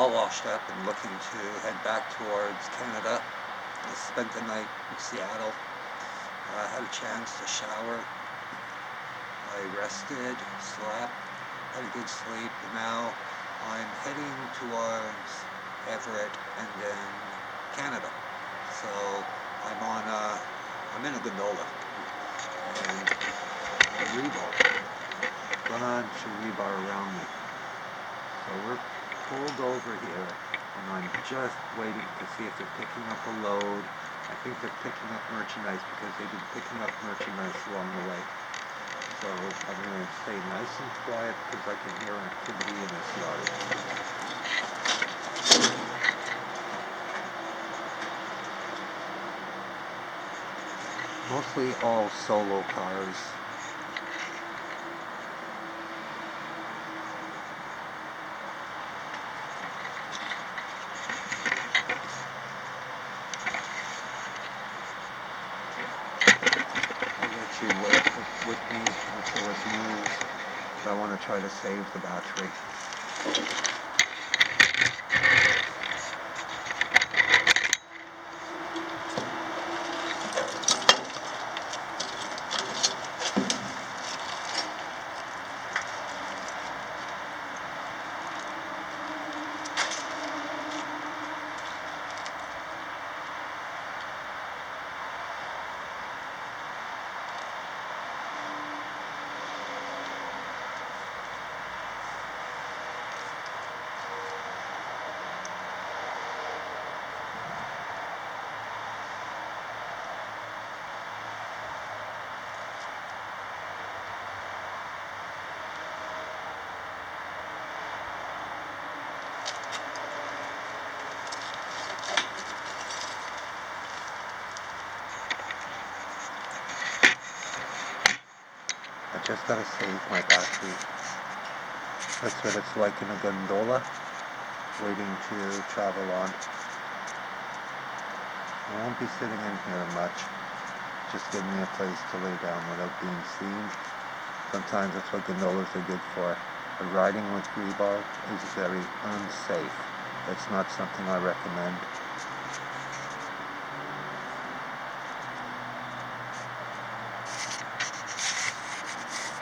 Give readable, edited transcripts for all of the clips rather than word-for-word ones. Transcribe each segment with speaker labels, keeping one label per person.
Speaker 1: all washed up and looking to head back towards Canada. I spent the night in Seattle. I had a chance to shower. I rested, slept, had a good sleep, and now I'm heading towards Everett and then Canada. So I'm in a gondola and rebar, bunch of rebar around me. So we're pulled over here and I'm just waiting to see if they're picking up a load. I think they're picking up merchandise because they've been picking up merchandise along the way. So I'm going to stay nice and quiet because I can hear activity in this yard. Mostly all solo cars. I'll let you wait with me until it moves, but I want to try to save the battery. I just gotta save my battery. That's what it's like in a gondola, waiting to travel on. I won't be sitting in here much, just giving me a place to lay down without being seen. Sometimes that's what gondolas are good for. But riding with rebar is very unsafe. It's not something I recommend.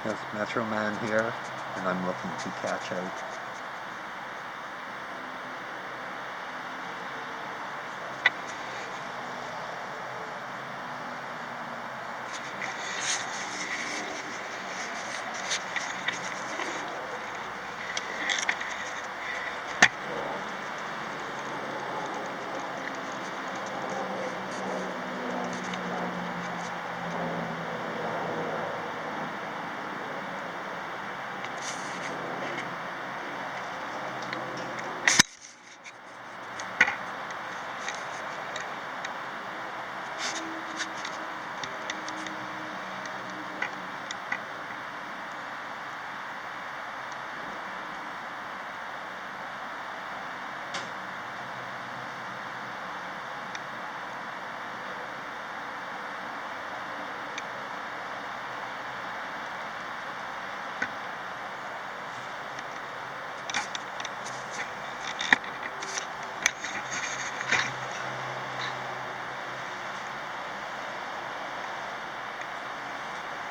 Speaker 1: There's Metro Man here, and I'm looking to catch out.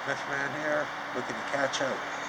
Speaker 1: Metro Man here, looking to catch out.